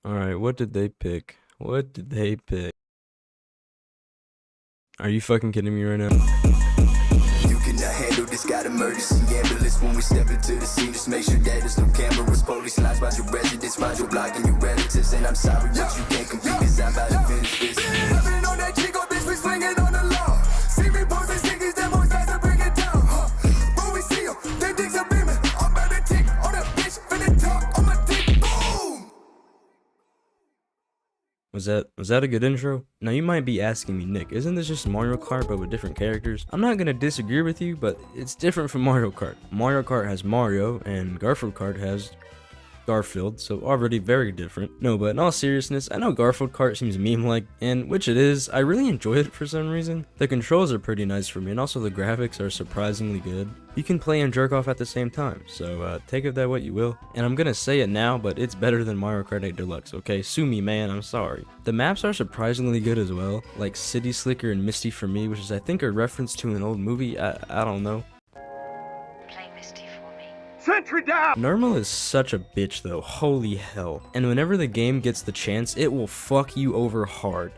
Alright, what did they pick? What did they pick? Are you fucking kidding me right now? You cannot handle this, got emergency ambulance when we step into the scene. Just make sure that there's no cameras. Police lines by your residence, find your block and your relatives. And I'm sorry, but you can't compete, cause I'm about to finish this. Rapping on that Chico, bitch, we swinging on the law. See me posting stickies, them boys guys to break it down. When we see them, they dicks are beaming. I'm about to tick on that bitch, finna talk on my dick, boom! Was that a good intro? Now you might be asking me, Nick, isn't this just Mario Kart but with different characters? I'm not gonna disagree with you, but it's different from Mario Kart. Mario Kart has Mario and Garfield Kart has Garfield, so already very different. No, but in all seriousness, I know Garfield Kart seems meme-like, and which it is. I really enjoy it for some reason. The controls are pretty nice for me, and also the graphics are surprisingly good. You can play and jerk off at the same time, so take of that what you will. And I'm gonna say it now, but it's better than Mario Kart 8 Deluxe, okay? Sue me, man, I'm sorry. The maps are surprisingly good as well, like City Slicker and Misty for me, which is I think a reference to an old movie, I don't know. Sentry down! Normal is such a bitch though, holy hell. And whenever the game gets the chance, it will fuck you over hard.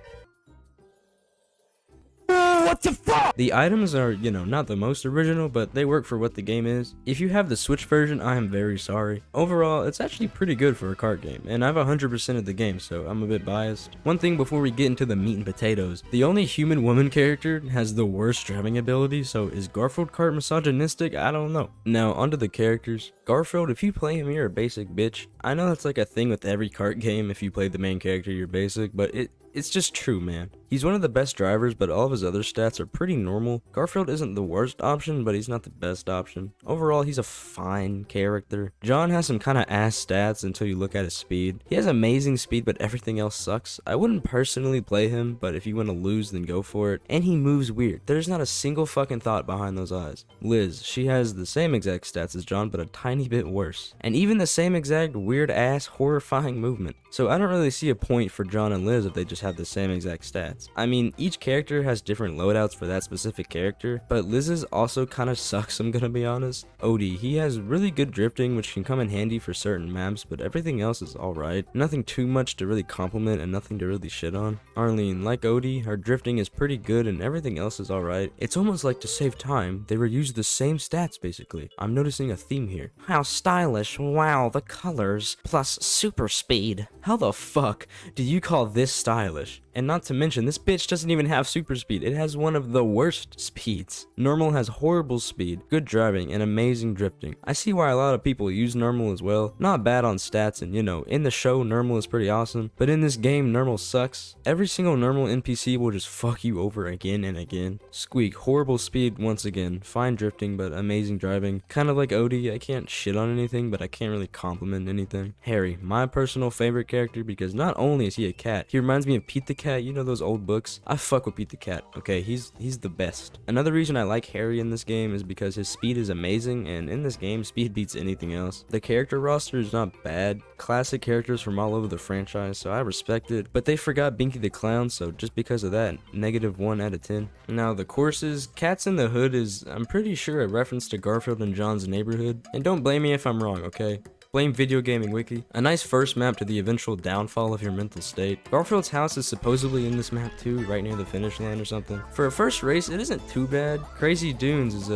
What the fuck? The items are, you know, not the most original, but they work for what the game is. If you have the Switch version, I am very sorry. Overall, it's actually pretty good for a kart game, and I have 100% of the game, so I'm a bit biased. One thing before we get into the meat and potatoes, the only human woman character has the worst driving ability, so is Garfield Kart misogynistic? I don't know. Now, onto the characters. Garfield, if you play him, you're a basic bitch. I know that's like a thing with every kart game, if you play the main character, you're basic, but it's just true, man. He's one of the best drivers, but all of his other stats are pretty normal. Garfield isn't the worst option, but he's not the best option. Overall, he's a fine character. John has some kind of ass stats until you look at his speed. He has amazing speed, but everything else sucks. I wouldn't personally play him, but if you want to lose, then go for it. And he moves weird. There's not a single fucking thought behind those eyes. Liz, she has the same exact stats as John, but a tiny bit worse. And even the same exact weird ass horrifying movement. So I don't really see a point for John and Liz if they just have the same exact stats. I mean, each character has different loadouts for that specific character, but Liz's also kind of sucks, I'm gonna be honest. Odie, he has really good drifting, which can come in handy for certain maps, but everything else is alright. Nothing too much to really compliment and nothing to really shit on. Arlene, like Odie, her drifting is pretty good and everything else is alright. It's almost like to save time, they reuse the same stats basically. I'm noticing a theme here. How stylish, wow, the colors, plus super speed. How the fuck do you call this stylish? And not to mention, this bitch doesn't even have super speed. It has one of the worst speeds. Normal has horrible speed, good driving, and amazing drifting. I see why a lot of people use normal as well. Not bad on stats, and you know, in the show, normal is pretty awesome. But in this game, normal sucks. Every single normal NPC will just fuck you over again and again. Squeak, horrible speed once again. Fine drifting, but amazing driving. Kind of like Odie, I can't shit on anything, but I can't really compliment anything. Harry, my personal favorite character because not only is he a cat, he reminds me of Pete the Cat. You know those old books? I fuck with Pete the Cat, okay? He's the best. Another reason I like Harry in this game is because his speed is amazing, and in this game, speed beats anything else. The character roster is not bad. Classic characters from all over the franchise, so I respect it. But they forgot Binky the Clown, so just because of that, -1 out of 10. Now, the courses, Cats in the Hood is, I'm pretty sure, a reference to Garfield and John's neighborhood. And don't blame me if I'm wrong, okay? Blame Video Gaming Wiki. A nice first map to the eventual downfall of your mental state. Garfield's house is supposedly in this map too, right near the finish line or something. For a first race, it isn't too bad. Crazy Dunes is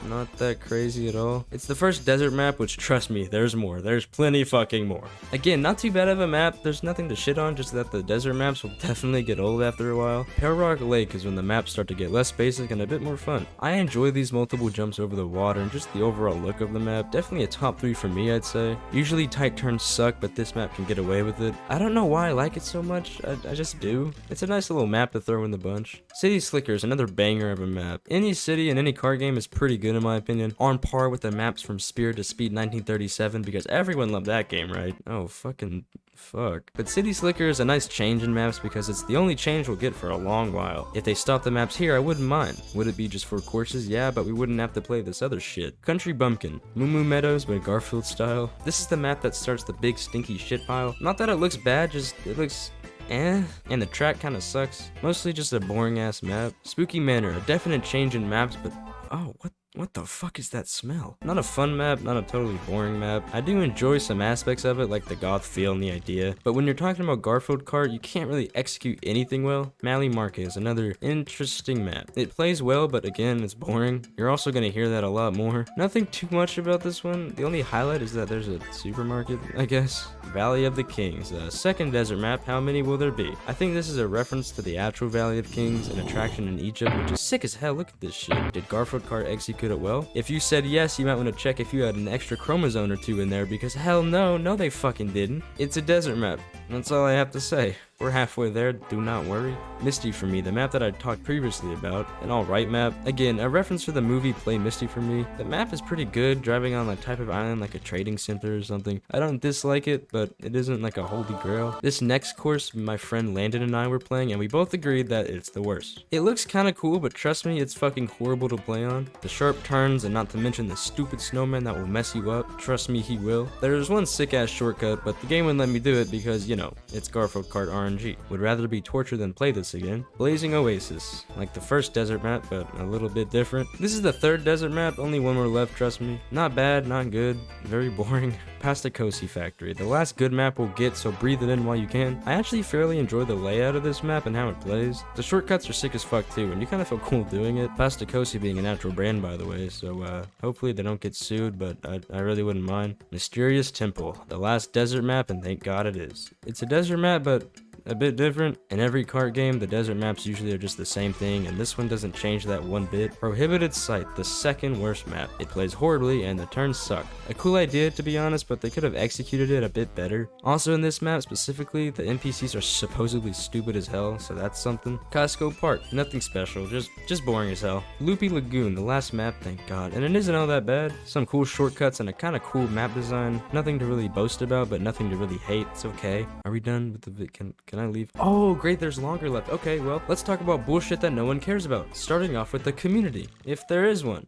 not that crazy at all. It's the first desert map, which trust me, there's more. There's plenty fucking more. Again, not too bad of a map. There's nothing to shit on, just that the desert maps will definitely get old after a while. Pearl Rock Lake is when the maps start to get less basic and a bit more fun. I enjoy these multiple jumps over the water and just the overall look of the map. Definitely a top 3 for me, I'd say. Usually tight turns suck, but this map can get away with it. I don't know why I like it so much, I just do. It's a nice little map to throw in the bunch. City Slicker is another banger of a map. Any city in any car game is pretty good in my opinion. On par with the maps from Spirit to Speed 1937 because everyone loved that game, right? Oh, fucking fuck. But City Slicker is a nice change in maps because it's the only change we'll get for a long while. If they stop the maps here, I wouldn't mind. Would it be just for courses? Yeah, but we wouldn't have to play this other shit. Country Bumpkin. Moo Moo Meadows, but Garfield style. This is the map that starts the big stinky shit pile. Not that it looks bad, just it looks and the track kinda sucks. Mostly just a boring ass map. Spooky Manor, a definite change in maps, but oh, what What the fuck is that smell? Not a fun map, not a totally boring map. I do enjoy some aspects of it, like the goth feel and the idea, but when you're talking about Garfield Kart, you can't really execute anything well. Mally Market is another interesting map. It plays well, but again, it's boring. You're also gonna hear that a lot more. Nothing too much about this one. The only highlight is that there's a supermarket, I guess. Valley of the Kings, second desert map. How many will there be? I think this is a reference to the actual Valley of Kings, an attraction in Egypt, which is sick as hell. Look at this shit. Did Garfield Kart execute it well? If you said yes, you might want to check if you had an extra chromosome or two in there, because hell no, they fucking didn't. It's a desert map. That's all I have to say. We're halfway there, do not worry. Misty for me, the map that I talked previously about, an alright map. Again, a reference for the movie Play Misty for me. The map is pretty good, driving on a type of island like a trading center or something. I don't dislike it, but it isn't like a holy grail. This next course, my friend Landon and I were playing, and we both agreed that it's the worst. It looks kinda cool, but trust me, it's fucking horrible to play on. The sharp turns, and not to mention the stupid snowman that will mess you up. Trust me, he will. There's one sick ass shortcut, but the game wouldn't let me do it because, you know, it's Garfield Kart RNG. Would rather be tortured than play this again. Blazing Oasis, like the first desert map, but a little bit different. This is the third desert map, only one more left, trust me. Not bad, not good, very boring. Past the Cozy Factory, the last good map we'll get, so breathe it in while you can. I actually fairly enjoy the layout of this map and how it plays. The shortcuts are sick as fuck too, and you kind of feel cool doing it. Past the Cozy being an actual brand, by the way, so hopefully they don't get sued, but I really wouldn't mind. Mysterious Temple, the last desert map, and thank God it is. It's a desert map, but a bit different. In every kart game, the desert maps usually are just the same thing, and this one doesn't change that one bit. Prohibited Sight, the second worst map. It plays horribly, and the turns suck. A cool idea, to be honest, but they could have executed it a bit better. Also in this map specifically, the NPCs are supposedly stupid as hell, so that's something. Costco Park, nothing special, just boring as hell. Loopy Lagoon, the last map, thank God, and it isn't all that bad. Some cool shortcuts and a kind of cool map design. Nothing to really boast about, but nothing to really hate. It's okay. Are we done with the vid? Can I leave? Oh, great, there's longer left. Okay, well, let's talk about bullshit that no one cares about. Starting off with the community, if there is one.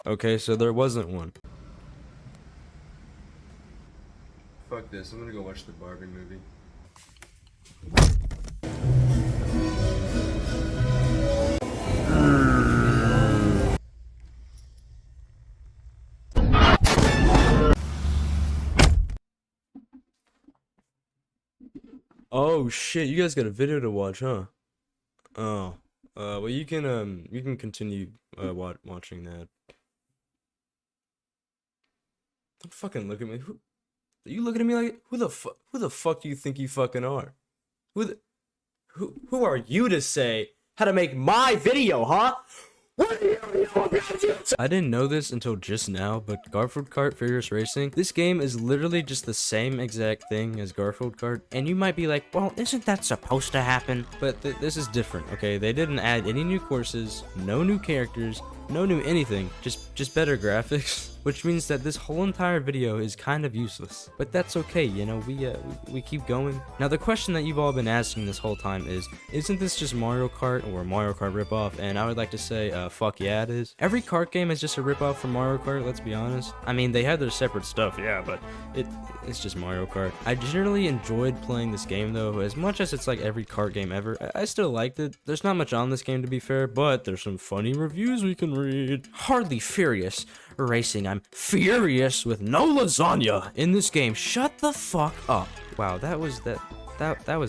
Okay, so there wasn't one. Fuck this, I'm gonna go watch the Barbie movie. Oh shit, you guys got a video to watch, huh? Oh. Well you can continue watching that. Don't fucking look at me. Who are you looking at me like who the fuck do you think you fucking are? Who are you to say how to make my video, huh? I didn't know this until just now, but Garfield Kart Furious Racing, this game is literally just the same exact thing as Garfield Kart, and you might be like, well, isn't that supposed to happen? But this is different, okay? They didn't add any new courses, no new characters, no new anything, just better graphics. Which means that this whole entire video is kind of useless. But that's okay, you know, we keep going. Now the question that you've all been asking this whole time is, isn't this just Mario Kart or a Mario Kart ripoff? And I would like to say, fuck yeah it is. Every kart game is just a ripoff from Mario Kart, let's be honest. I mean, they have their separate stuff, yeah, but it's just Mario Kart. I generally enjoyed playing this game though, as much as it's like every kart game ever. I still liked it. There's not much on this game to be fair, but there's some funny reviews we can read. Hardly Furious Racing, I'm furious with no lasagna in this game. Shut the fuck up. Wow, that was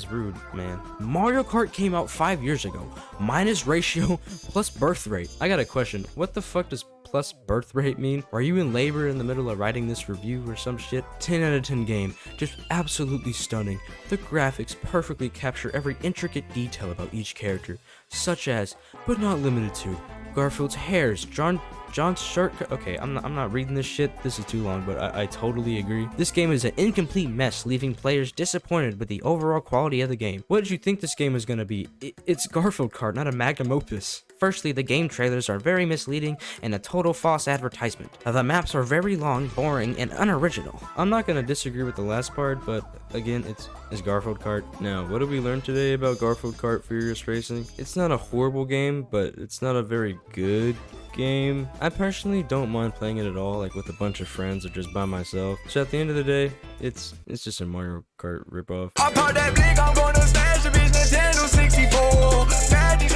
rude, man. Mario Kart came out 5 years ago. Minus ratio plus birth rate. I got a question. What the fuck does plus birth rate mean? Are you in labor in the middle of writing this review or some shit? 10 out of 10 game. Just absolutely stunning. The graphics perfectly capture every intricate detail about each character, such as, but not limited to, Garfield's hairs, John's shirt. Okay, I'm not reading this shit. This is too long, but I totally agree. This game is an incomplete mess, leaving players disappointed with the overall quality of the game. What did you think this game was gonna be? It's Garfield Kart, not a magnum opus. Firstly, the game trailers are very misleading and a total false advertisement. The maps are very long, boring, and unoriginal. I'm not gonna disagree with the last part, but again, it's Garfield Kart. Now, what did we learn today about Garfield Kart Furious Racing? It's not a horrible game, but it's not a very good game. I personally don't mind playing it at all, like with a bunch of friends or just by myself. So at the end of the day, it's just a Mario Kart ripoff. I pop that blick, I'm gonna smash the bitch Nintendo 64.